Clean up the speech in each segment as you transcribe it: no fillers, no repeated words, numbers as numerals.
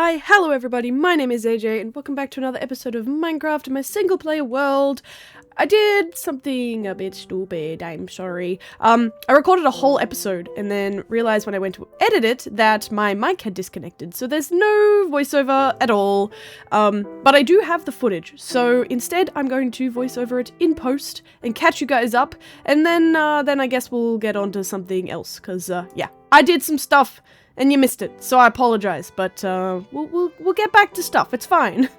Hi, hello everybody, my name is AJ and welcome back to another episode of Minecraft in my single player world. I did something a bit stupid, I'm sorry. I recorded a whole episode and then realized when I went to edit it that my mic had disconnected, so there's no voiceover at all. But I do have the footage, so instead I'm going to voice over it in post and catch you guys up, and then I guess we'll get on to something else, cause yeah, I did some stuff and you missed it, so I apologize, but we'll get back to stuff, it's fine.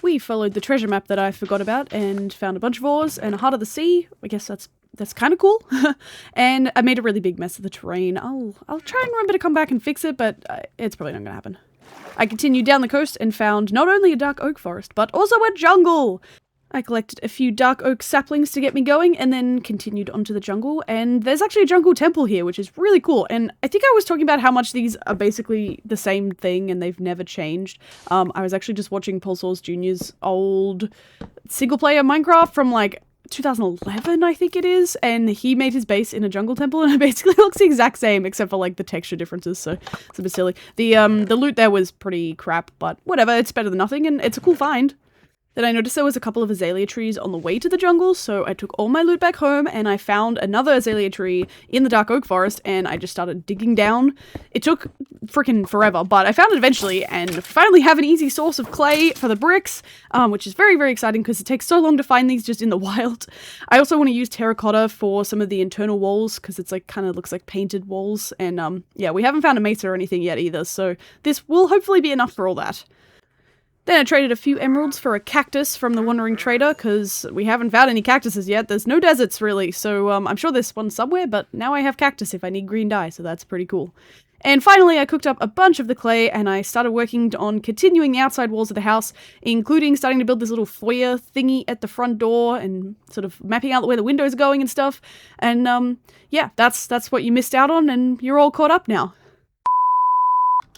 We followed the treasure map that I forgot about and found a bunch of ores and a heart of the sea. I guess that's kind of cool. And I made a really big mess of the terrain. I'll try and remember to come back and fix it, but it's probably not gonna happen. I continued down the coast and found not only a dark oak forest, but also a jungle! I collected a few dark oak saplings to get me going and then continued onto the jungle, and there's actually a jungle temple here, which is really cool. And I think I was talking about how much these are basically the same thing and they've never changed. I was actually just watching Pulsars Jr.'s old single player Minecraft from like 2011, I think it is, and he made his base in a jungle temple and it basically looks the exact same except for like the texture differences, so it's a bit silly. The loot there was pretty crap, but whatever, it's better than nothing and it's a cool find. Then I noticed there was a couple of azalea trees on the way to the jungle, so I took all my loot back home and I found another azalea tree in the dark oak forest and I just started digging down. It took freaking forever, but I found it eventually and finally have an easy source of clay for the bricks, which is very, very exciting because it takes so long to find these just in the wild. I also want to use terracotta for some of the internal walls because it's like kind of looks like painted walls, and yeah, we haven't found a mesa or anything yet either, so this will hopefully be enough for all that. Then I traded a few emeralds for a cactus from the wandering trader, because we haven't found any cactuses yet. There's no deserts, really, so I'm sure there's one somewhere, but now I have cactus if I need green dye, so that's pretty cool. And finally, I cooked up a bunch of the clay, and I started working on continuing the outside walls of the house, including starting to build this little foyer thingy at the front door, and sort of mapping out where the windows are going and stuff. And yeah, that's what you missed out on, and you're all caught up now.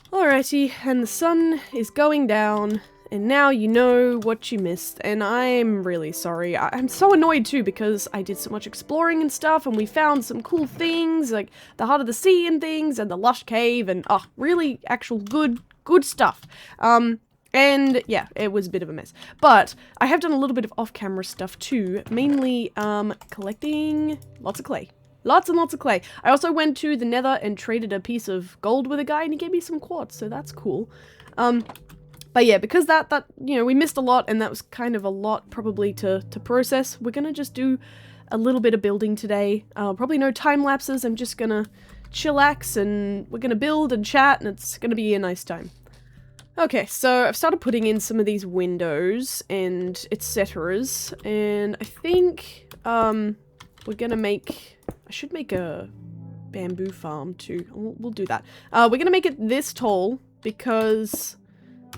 Alrighty, and the sun is going down. And now you know what you missed, and I'm really sorry. I'm so annoyed too because I did so much exploring and stuff, and we found some cool things, like the heart of the sea and things, and the lush cave, and really actual good stuff. And yeah, it was a bit of a mess. But I have done a little bit of off-camera stuff too, mainly collecting lots of clay. Lots and lots of clay. I also went to the Nether and traded a piece of gold with a guy, and he gave me some quartz, so that's cool. But yeah, because that, you know, we missed a lot, and that was kind of a lot probably to process, we're gonna just do a little bit of building today. Probably no time lapses, I'm just gonna chillax, and we're gonna build and chat, and it's gonna be a nice time. Okay, so I've started putting in some of these windows and etceteras, and I think, we're gonna make, I should make a bamboo farm too. We'll do that. We're gonna make it this tall, because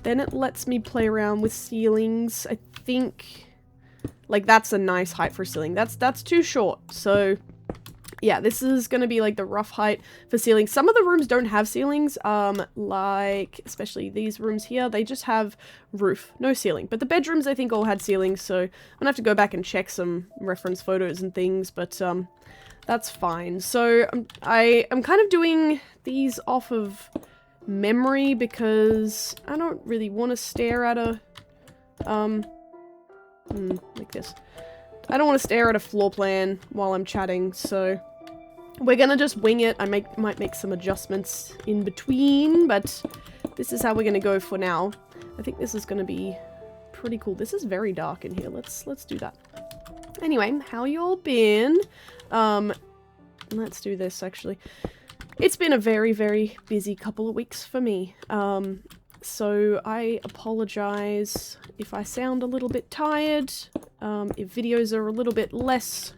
then it lets me play around with ceilings. I think, like, that's a nice height for ceiling. That's too short. So, yeah, this is gonna be, like, the rough height for ceilings. Some of the rooms don't have ceilings, like, especially these rooms here. They just have roof, no ceiling. But the bedrooms, I think, all had ceilings, so I'm gonna have to go back and check some reference photos and things, but, that's fine. So, I'm kind of doing these off of memory because I don't really want to stare at a like this. I don't want to stare at a floor plan while I'm chatting, so we're gonna just wing it. I might make some adjustments in between, but this is how we're gonna go for now. I think this is gonna be pretty cool. This is very dark in here. Let's do that. Anyway, how y'all been? Let's do this actually. It's been a very, very busy couple of weeks for me, so I apologize if I sound a little bit tired, if videos are a little bit less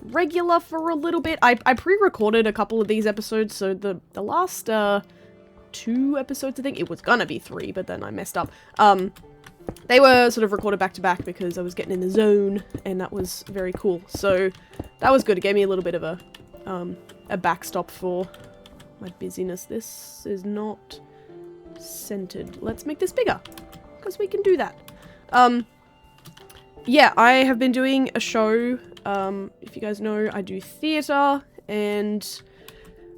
regular for a little bit. I pre-recorded a couple of these episodes, so the last 2 episodes, I think, it was gonna be 3, but then I messed up. They were sort of recorded back to back because I was getting in the zone, and that was very cool, so that was good. It gave me a little bit of a backstop for my busyness. This is not centered. Let's make this bigger, because we can do that. Yeah, I have been doing a show. If you guys know, I do theatre, and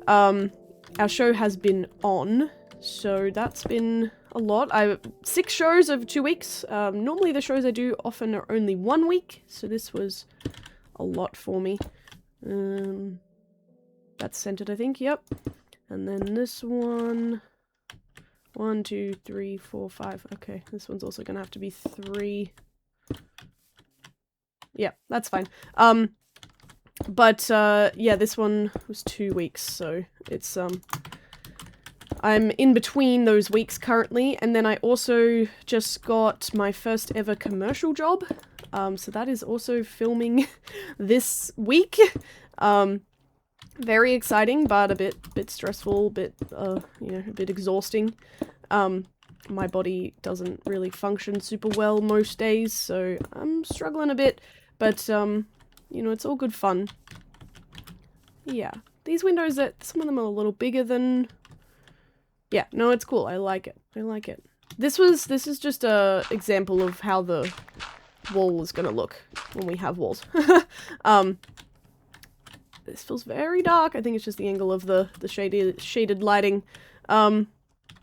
our show has been on So that's been a lot. 6 shows over 2 weeks. Normally the shows I do often are only 1 week, so this was a lot for me. That's centered, I think, yep. And then this one... 1, 2, 3, 4, 5. Okay, this one's also gonna have to be 3. Yeah, that's fine. Yeah, this one was 2 weeks, so it's, I'm in between those weeks currently, and then I also just got my first ever commercial job. So that is also filming this week. Very exciting, but a bit stressful, you know, a bit exhausting. My body doesn't really function super well most days, so I'm struggling a bit, but, you know, it's all good fun. Yeah. These windows, some of them are a little bigger than... Yeah, no, it's cool. I like it. I like it. This is just a example of how the wall is gonna look when we have walls. This feels very dark. I think it's just the angle of the shaded lighting.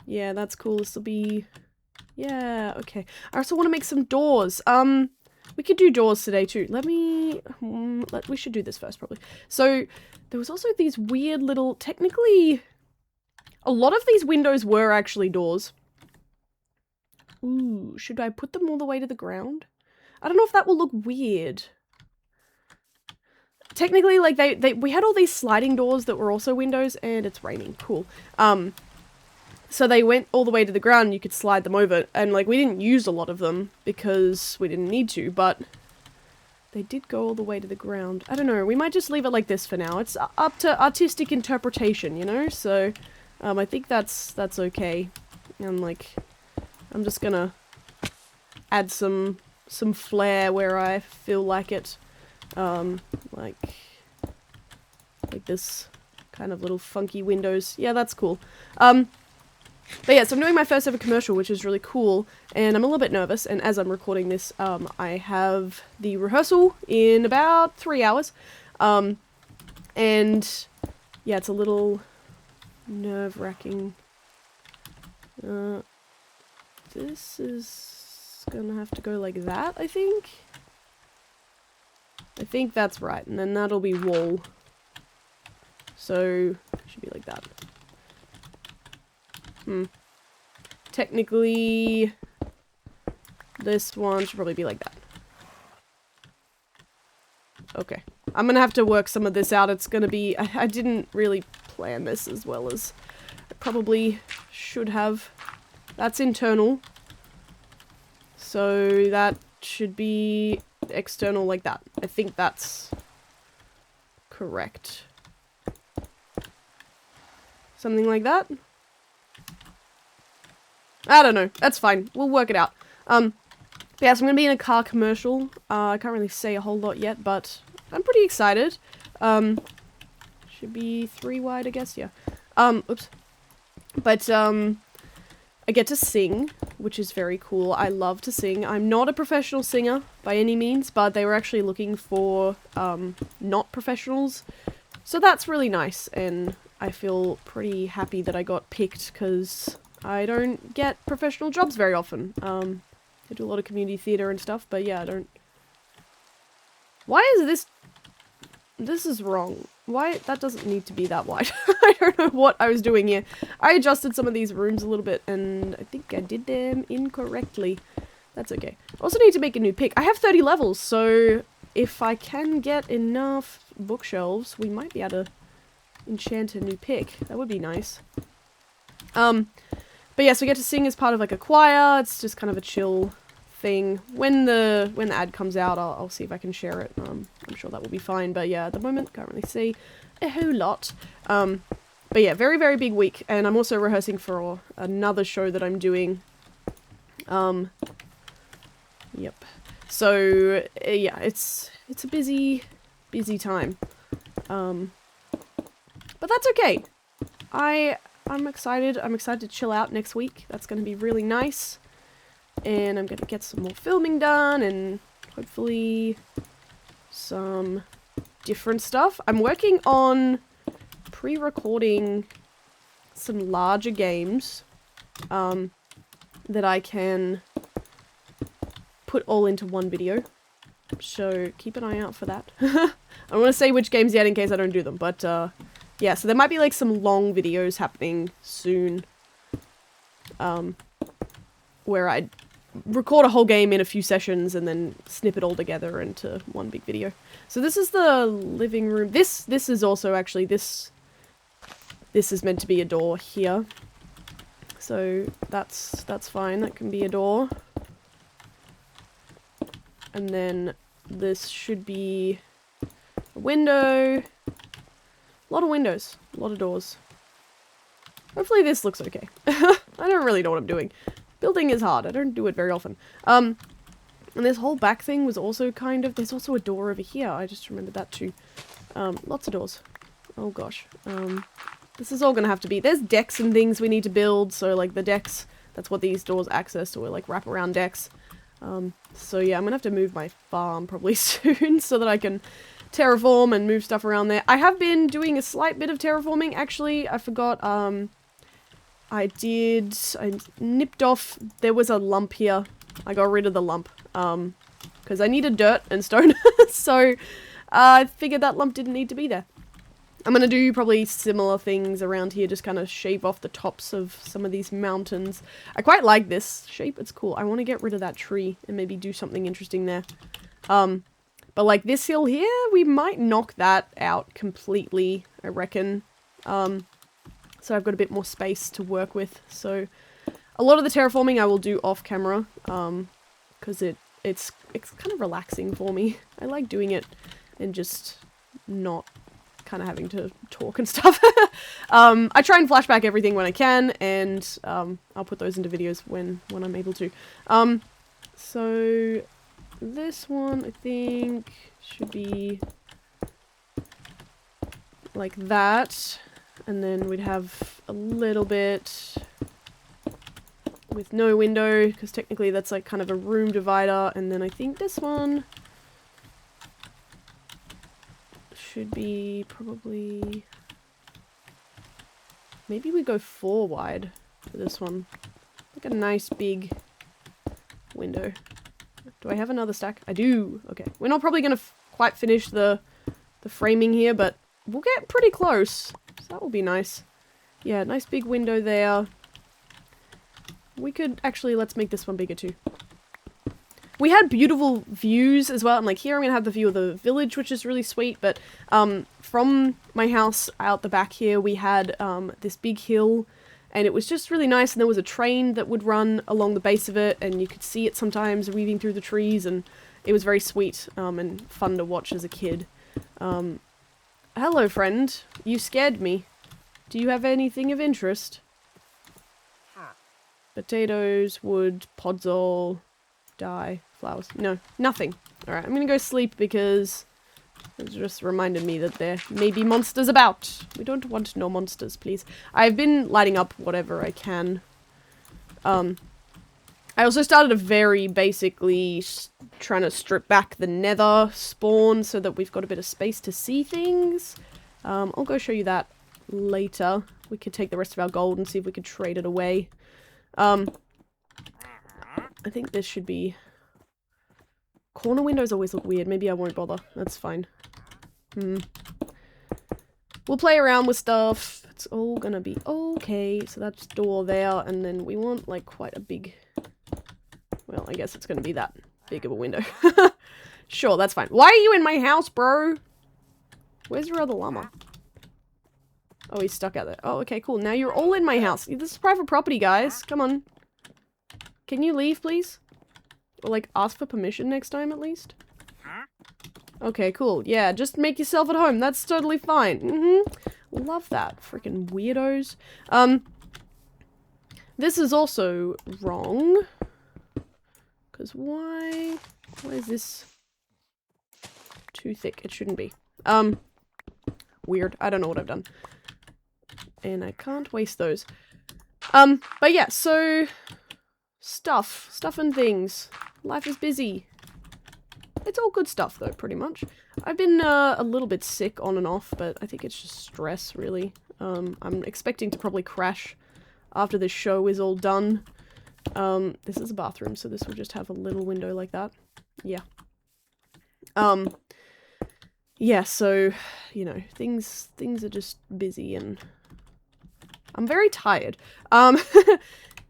Yeah, that's cool. This will be... Yeah, okay. I also want to make some doors. We could do doors today too. Let me... we should do this first, probably. So, there was also these weird little... Technically, a lot of these windows were actually doors. Ooh, should I put them all the way to the ground? I don't know if that will look weird. Technically, like, we had all these sliding doors that were also windows, and it's raining. Cool. So they went all the way to the ground, and you could slide them over, and, like, we didn't use a lot of them, because we didn't need to, but they did go all the way to the ground. I don't know, we might just leave it like this for now. It's up to artistic interpretation, you know? So, I think that's okay. And, like, I'm just gonna add some flair where I feel like it. Like this kind of little funky windows. Yeah, that's cool. But yeah, so I'm doing my first ever commercial, which is really cool, and I'm a little bit nervous, and as I'm recording this, I have the rehearsal in about 3 hours, and yeah, it's a little nerve-wracking. This is gonna have to go like that, I think. I think that's right, and then that'll be wall. So, it should be like that. Technically, this one should probably be like that. Okay. I'm gonna have to work some of this out. It's gonna be... I didn't really plan this as well as I probably should have. That's internal. So that should be external like that. I think that's correct. Something like that? I don't know. That's fine. We'll work it out. Yeah, so I'm gonna be in a car commercial. I can't really say a whole lot yet, but I'm pretty excited. Should be 3 wide, I guess, yeah. Oops. But, I get to sing, which is very cool. I love to sing. I'm not a professional singer by any means, but they were actually looking for, not professionals. So that's really nice, and I feel pretty happy that I got picked, because I don't get professional jobs very often. I do a lot of community theatre and stuff, but yeah, I don't... Why is this... This is wrong. Why? That doesn't need to be that wide. I don't know what I was doing here. I adjusted some of these rooms a little bit, and I think I did them incorrectly. That's okay. I also need to make a new pick. I have 30 levels, so if I can get enough bookshelves, we might be able to enchant a new pick. That would be nice. But yes, we get to sing as part of like a choir. It's just kind of a chill thing. When the ad comes out, I'll see if I can share it. I'm sure that will be fine. But yeah, at the moment, can't really see a whole lot. But yeah, very, very big week. And I'm also rehearsing for another show that I'm doing. Yep. So yeah, it's a busy time. But that's okay. I'm excited. I'm excited to chill out next week. That's going to be really nice. And I'm going to get some more filming done and hopefully some different stuff. I'm working on pre-recording some larger games that I can put all into one video. So keep an eye out for that. I don't want to say which games yet in case I don't do them, but yeah, so there might be like some long videos happening soon where I record a whole game in a few sessions and then snip it all together into one big video. So this is the living room. This is also actually, this is meant to be a door here. So that's fine, that can be a door. And then this should be a window. A lot of windows, a lot of doors. Hopefully this looks okay. I don't really know what I'm doing. Building is hard, I don't do it very often. And this whole back thing was also kind of, there's also a door over here, I just remembered that too. Lots of doors. Oh gosh. This is all gonna have to be, there's decks and things we need to build, so like the decks, that's what these doors access to, like wraparound decks. So yeah, I'm gonna have to move my farm probably soon so that I can terraform and move stuff around there. I have been doing a slight bit of terraforming, actually. I forgot, I nipped off, there was a lump here. I got rid of the lump, because I needed dirt and stone, so I figured that lump didn't need to be there. I'm gonna do probably similar things around here, just kind of shave off the tops of some of these mountains. I quite like this shape, it's cool. I want to get rid of that tree and maybe do something interesting there. But like this hill here, we might knock that out completely, I reckon. So I've got a bit more space to work with. So a lot of the terraforming I will do off camera, because it's kind of relaxing for me. I like doing it and just not kind of having to talk and stuff. I try and flashback everything when I can, and I'll put those into videos when I'm able to. So this one I think should be like that, and then we'd have a little bit with no window, because technically that's like kind of a room divider, and then I think this one should be probably, maybe we go 4 wide for this one. Like a nice big window. Do I have another stack? I do. Okay. We're not probably going to quite finish the framing here, but we'll get pretty close. So that will be nice. Yeah, nice big window there. We could actually, let's make this one bigger too. We had beautiful views as well, and like here I'm gonna have the view of the village, which is really sweet, but from my house out the back here we had this big hill, and it was just really nice, and there was a train that would run along the base of it, and you could see it sometimes weaving through the trees, and it was very sweet and fun to watch as a kid. Hello friend, you scared me. Do you have anything of interest? Potatoes, wood, podzol, dye, flowers. No, nothing. Alright, I'm gonna go sleep because it just reminded me that there may be monsters about. We don't want no monsters, please. I've been lighting up whatever I can. I also started a very basically trying to strip back the nether spawn so that we've got a bit of space to see things. I'll go show you that later. We could take the rest of our gold and see if we could trade it away. I think this should be... Corner windows always look weird. Maybe I won't bother. That's fine. We'll play around with stuff. It's all gonna be okay. So that's door there, and then we want like quite a big... Well, I guess it's gonna be that big of a window. Sure, that's fine. Why are you in my house, bro? Where's your other llama? Oh, he's stuck out there. Oh, okay, cool. Now you're all in my house. This is private property, guys. Come on. Can you leave, please? Or, like, ask for permission next time, at least? Okay, cool. Yeah, just make yourself at home. That's totally fine. Love that. Freaking weirdos. This is also wrong. Because why is this too thick? It shouldn't be. Weird. I don't know what I've done. And I can't waste those. But yeah, so... Stuff and things. Life is busy. It's all good stuff, though, pretty much. I've been a little bit sick on and off, but I think it's just stress, really. I'm expecting to probably crash after this show is all done. This is a bathroom, so this will just have a little window like that. Yeah. Yeah, so, you know, things are just busy and I'm very tired.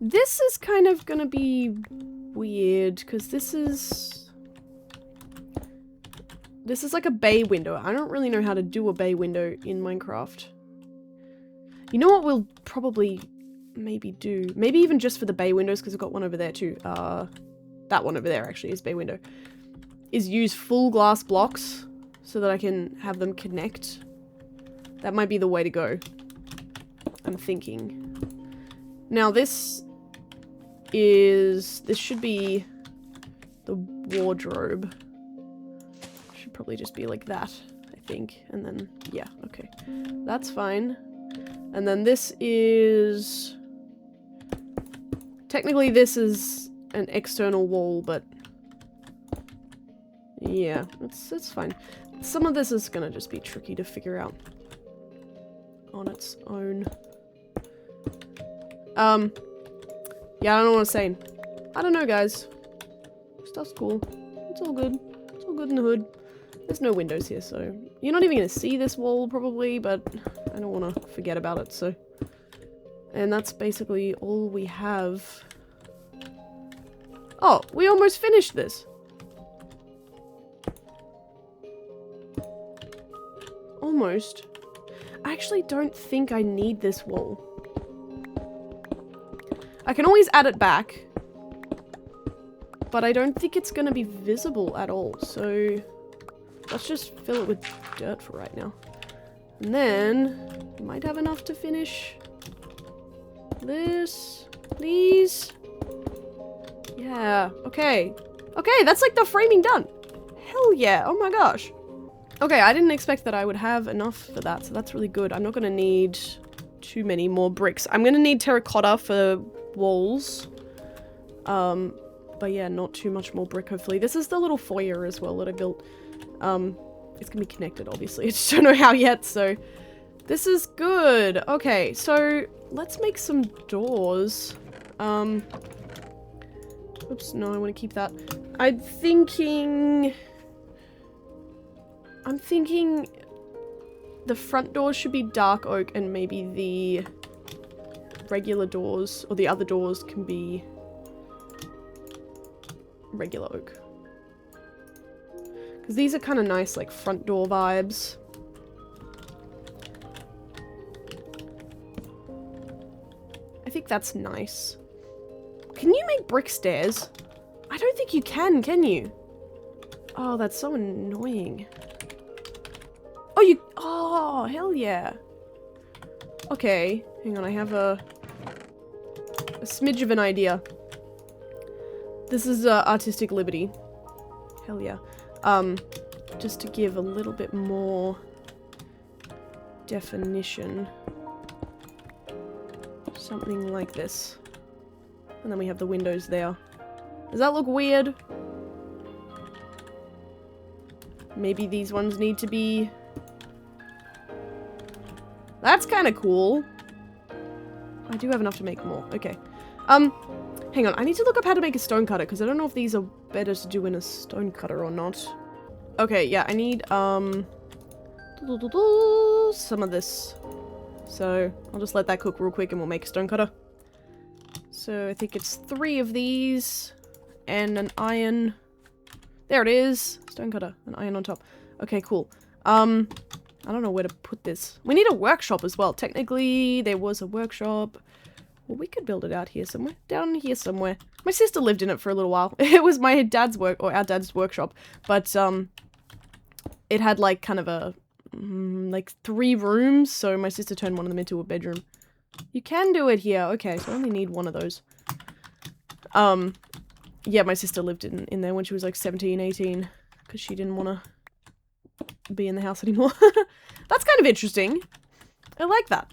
This is kind of gonna be weird, because this is like a bay window. I don't really know how to do a bay window in Minecraft. You know what we'll probably maybe do? Maybe even just for the bay windows, because I've got one over there too. That one over there actually is bay window. Is use full glass blocks so that I can have them connect. That might be the way to go. I'm thinking. Now this should be the wardrobe. Should probably just be like that, I think. And then, yeah, okay. That's fine. And then this is... Technically this is an external wall, but... Yeah, it's fine. Some of this is gonna just be tricky to figure out on its own. Yeah, I don't know what I'm saying. I don't know, guys. Stuff's cool. It's all good. It's all good in the hood. There's no windows here, so... You're not even gonna see this wall, probably, but I don't want to forget about it, so... And that's basically all we have. Oh, we almost finished this! Almost. I actually don't think I need this wall. I can always add it back. But I don't think it's gonna be visible at all, so... Let's just fill it with dirt for right now. And then... We might have enough to finish... this... Please... Yeah, okay. Okay, that's like the framing done! Hell yeah, oh my gosh. Okay, I didn't expect that I would have enough for that, so that's really good. I'm not gonna need too many more bricks. I'm gonna need terracotta for walls. But yeah, not too much more brick, hopefully. This is the little foyer as well that I built. It's gonna be connected, obviously. I just don't know how yet, so... This is good! Okay, so... Let's make some doors. Oops, no, I want to keep that. I'm thinking the front doors should be dark oak and maybe the regular doors, or the other doors can be regular oak. Because these are kind of nice, like, front door vibes. I think that's nice. Can you make brick stairs? I don't think you can you? Oh, that's so annoying. Oh, you... Oh, hell yeah. Okay, hang on, I have a smidge of an idea. This is artistic liberty. Hell yeah. Just to give a little bit more definition. Something like this. And then we have the windows there. Does that look weird? Maybe these ones need to be... That's kind of cool. I do have enough to make more. Okay. Hang on. I need to look up how to make a stone cutter, because I don't know if these are better to do in a stone cutter or not. Okay, yeah, I need, some of this. So, I'll just let that cook real quick and we'll make a stone cutter. So, I think it's 3 of these. And an iron. There it is. Stone cutter. An iron on top. Okay, cool. I don't know where to put this. We need a workshop as well. Technically, there was a workshop. Well, we could build it out here somewhere. Down here somewhere. My sister lived in it for a little while. It was my dad's our dad's workshop. But, it had, like, kind of a, like, 3 rooms. So my sister turned one of them into a bedroom. You can do it here. Okay, so I only need 1 of those. Yeah, my sister lived in there when she was, like, 17, 18. Because she didn't want to be in the house anymore. That's kind of interesting. I like that.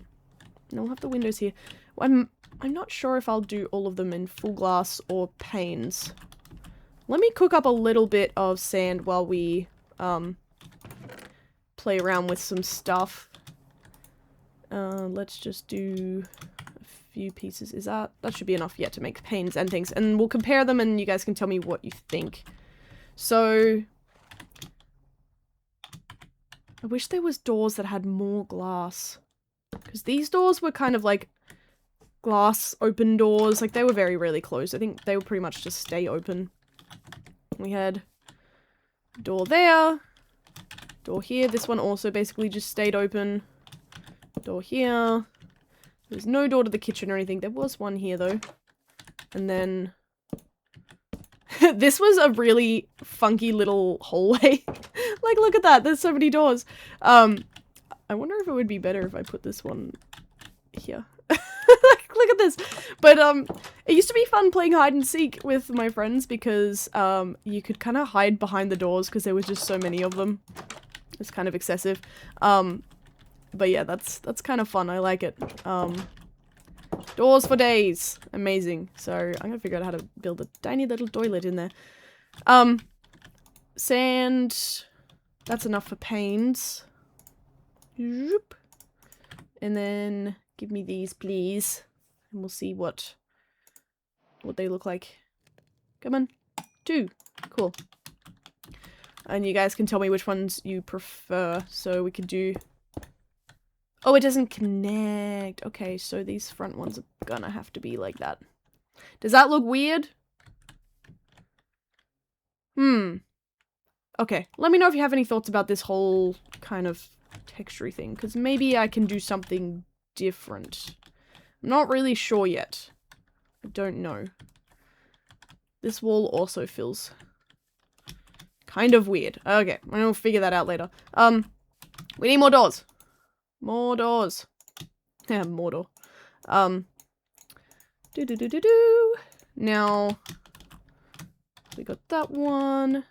And I'll have the windows here. I'm not sure if I'll do all of them in full glass or panes. Let me cook up a little bit of sand while we play around with some stuff. Let's just do a few pieces. Is that should be enough yet to make panes and things. And we'll compare them and you guys can tell me what you think. So I wish there was doors that had more glass. Because these doors were kind of like glass open doors. Like they were very rarely closed. I think they would pretty much just stay open. We had door there. Door here. This one also basically just stayed open. Door here. There's no door to the kitchen or anything. There was one here though. And then this was a really funky little hallway. Like look at that. There's so many doors. I wonder if it would be better if I put this one here. Like, look at this. But it used to be fun playing hide and seek with my friends because you could kind of hide behind the doors because there was just so many of them. It's kind of excessive. But yeah, that's kind of fun. I like it. Doors for days. Amazing. So I'm gonna figure out how to build a tiny little toilet in there. Sand. That's enough for panes. Zoop. And then give me these, please. And we'll see what they look like. Come on. 2. Cool. And you guys can tell me which ones you prefer. So we could do... Oh, it doesn't connect. Okay, so these front ones are gonna have to be like that. Does that look weird? Okay, let me know if you have any thoughts about this whole kind of texture thing, because maybe I can do something different. I'm not really sure yet. I don't know. This wall also feels kind of weird. Okay, I'll figure that out later. We need more doors. More doors. Yeah, more door. Now, we got that one.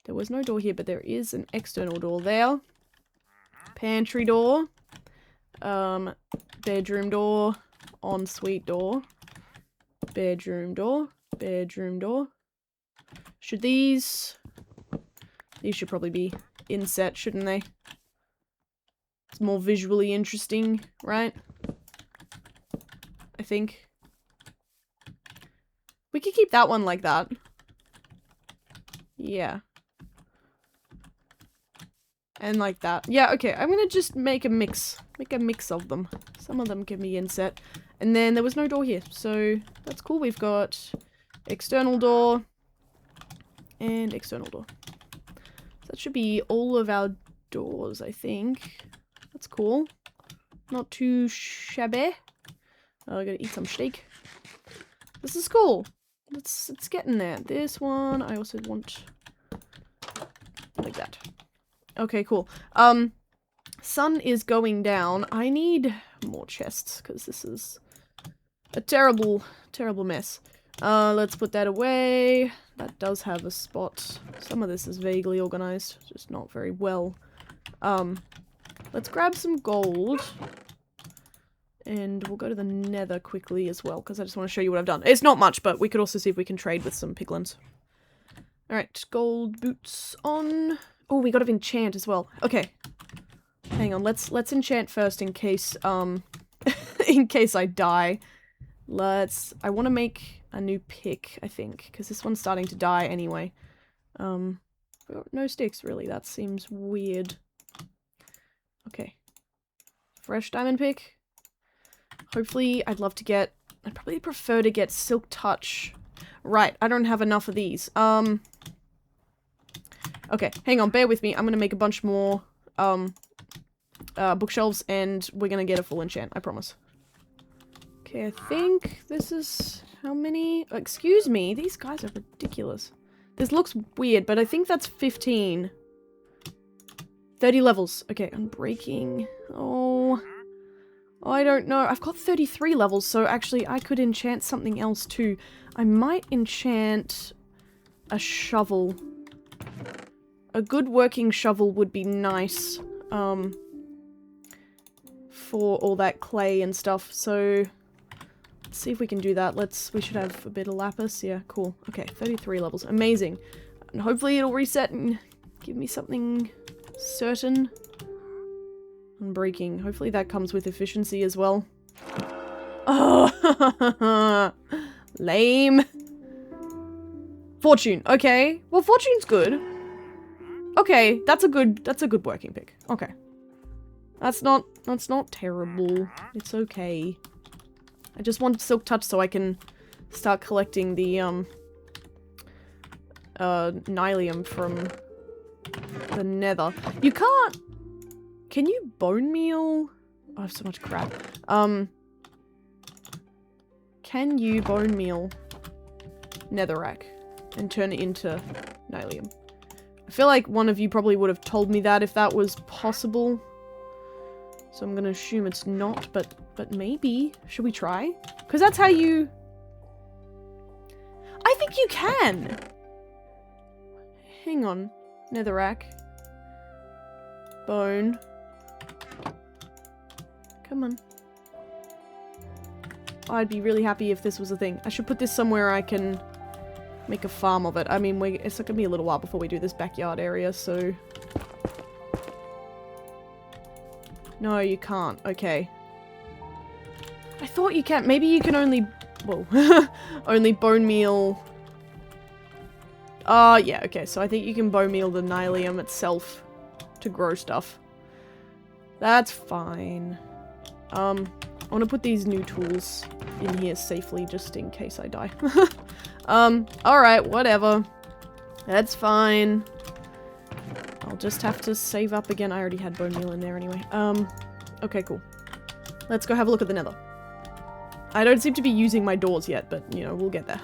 There was no door here, but there is an external door there. Pantry door. Bedroom door. Ensuite door. Bedroom door. Bedroom door. Should these should probably be inset, shouldn't they? It's more visually interesting, right? I think. We could keep that one like that. Yeah. And like that. Yeah, okay. I'm gonna just make a mix. Make a mix of them. Some of them can be inset. And then there was no door here. So that's cool. We've got external door. And external door. So that should be all of our doors, I think. That's cool. Not too shabby. Oh, I gotta eat some steak. This is cool. It's getting there. This one, I also want like that. Okay, cool. Sun is going down. I need more chests because this is a terrible, terrible mess. Let's put that away. That does have a spot. Some of this is vaguely organized, just not very well. Let's grab some gold. And we'll go to the Nether quickly as well, because I just want to show you what I've done. It's not much, but we could also see if we can trade with some piglins. Alright, gold boots on. Oh, we gotta enchant as well. Okay. Hang on, let's enchant first in case, in case I die. I want to make a new pick, I think, because this one's starting to die anyway. No sticks, really. That seems weird. Okay. Fresh diamond pick. Hopefully, I'd probably prefer to get Silk Touch. Right, I don't have enough of these. Okay, hang on, bear with me. I'm gonna make a bunch more, bookshelves, and we're gonna get a full enchant, I promise. Okay, I think this is... how many? Oh, excuse me, these guys are ridiculous. This looks weird, but I think that's 15. 30 levels. Okay, unbreaking. Oh, I don't know. I've got 33 levels, so actually I could enchant something else too. I might enchant a shovel. A good working shovel would be nice, for all that clay and stuff, so let's see if we can do that. We should have a bit of lapis. Yeah, cool. Okay, 33 levels. Amazing. And hopefully it'll reset and give me something certain. on breaking. Hopefully that comes with efficiency as well. Oh, lame. Fortune. Okay. Well, fortune's good. Okay, that's a good working pick. Okay. That's not terrible. It's okay. I just want Silk Touch so I can start collecting the Nylium from the Nether. You can't. Can you bone meal? Oh, I have so much crap. Can you bone meal netherrack and turn it into Nylium? I feel like one of you probably would have told me that if that was possible. So I'm gonna assume it's not, but maybe. Should we try? Because that's how you... I think you can! Hang on. Netherrack. Bone. Come on. I'd be really happy if this was a thing. I should put this somewhere I can make a farm of it. I mean, it's gonna be a little while before we do this backyard area, so... No, you can't. Okay. I thought you can. Maybe you can only... Whoa. Only bone meal... yeah, okay. So I think you can bone meal the Nylium itself to grow stuff. That's fine. I want to put these new tools in here safely just in case I die. Alright, whatever. That's fine. I'll just have to save up again. I already had bone meal in there anyway. Okay, cool. Let's go have a look at the Nether. I don't seem to be using my doors yet, but, you know, we'll get there.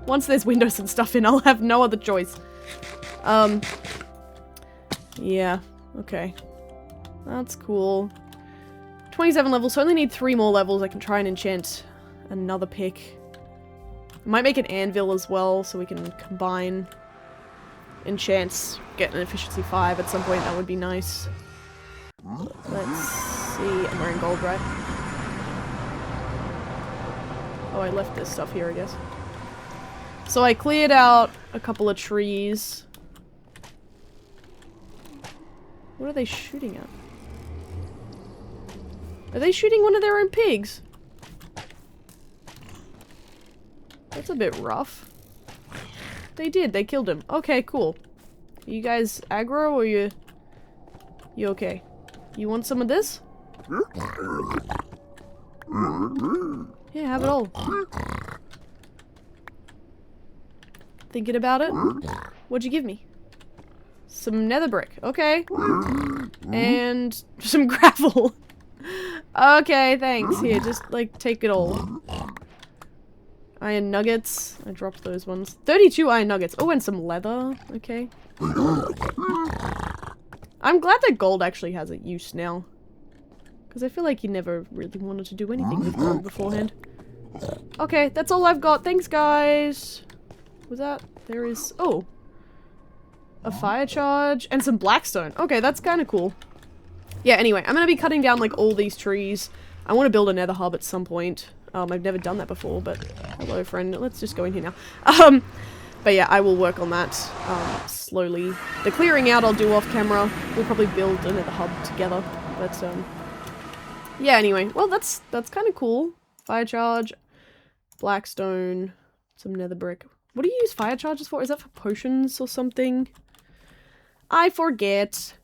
Once there's windows and stuff in, I'll have no other choice. Yeah, okay. That's cool. 27 levels, so I only need 3 more levels. I can try and enchant another pick. I might make an anvil as well, so we can combine enchants, get an efficiency 5 at some point. That would be nice. Let's see. I'm wearing gold, right? Oh, I left this stuff here, I guess. So I cleared out a couple of trees. What are they shooting at? Are they shooting one of their own pigs? That's a bit rough. They did. They killed him. Okay, cool. Are you guys aggro or you okay? You want some of this? Yeah, have it all. Thinking about it? What'd you give me? Some nether brick. Okay. And some gravel. Okay, thanks. Here, just, like, take it all. Iron nuggets. I dropped those ones. 32 iron nuggets. Oh, and some leather. Okay. I'm glad that gold actually has a use now. Because I feel like you never really wanted to do anything with gold beforehand. Okay, that's all I've got. Thanks, guys. Was that? There is... Oh. A fire charge. And some blackstone. Okay, that's kind of cool. Yeah, anyway, I'm going to be cutting down, like, all these trees. I want to build a nether hub at some point. I've never done that before, but... Hello, friend. Let's just go in here now. But yeah, I will work on that, slowly. The clearing out I'll do off camera. We'll probably build a nether hub together. But, yeah, anyway. Well, that's kind of cool. Fire charge. Blackstone. Some nether brick. What do you use fire charges for? Is that for potions or something? I forget.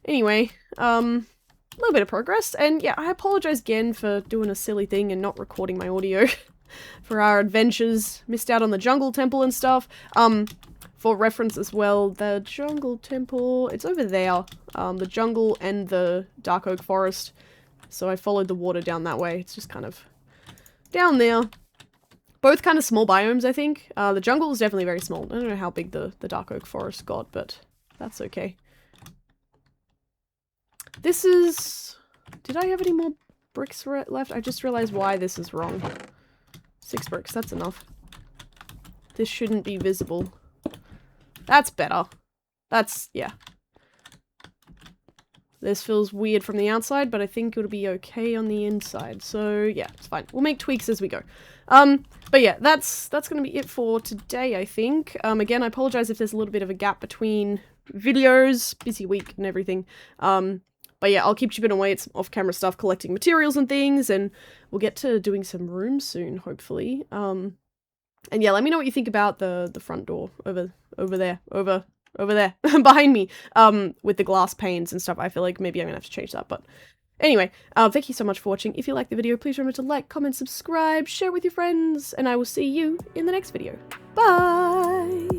Anyway, a little bit of progress. And yeah, I apologize again for doing a silly thing and not recording my audio for our adventures. Missed out on the jungle temple and stuff. For reference as well, the jungle temple, it's over there. The jungle and the dark oak forest. So I followed the water down that way. It's just kind of down there. Both kind of small biomes, I think. The jungle is definitely very small. I don't know how big the dark oak forest got, but that's okay. This is... Did I have any more bricks left? I just realized why this is wrong. 6 bricks, that's enough. This shouldn't be visible. That's better. That's... yeah. This feels weird from the outside, but I think it'll be okay on the inside. So, yeah, it's fine. We'll make tweaks as we go. But yeah, that's gonna be it for today, I think. Again, I apologize if there's a little bit of a gap between videos, busy week and everything. But yeah, I'll keep chipping away at some off-camera stuff, collecting materials and things, and we'll get to doing some rooms soon, hopefully. And yeah, let me know what you think about the front door over there, behind me, with the glass panes and stuff. I feel like maybe I'm gonna have to change that, but anyway, thank you so much for watching. If you liked the video, please remember to like, comment, subscribe, share with your friends, and I will see you in the next video. Bye!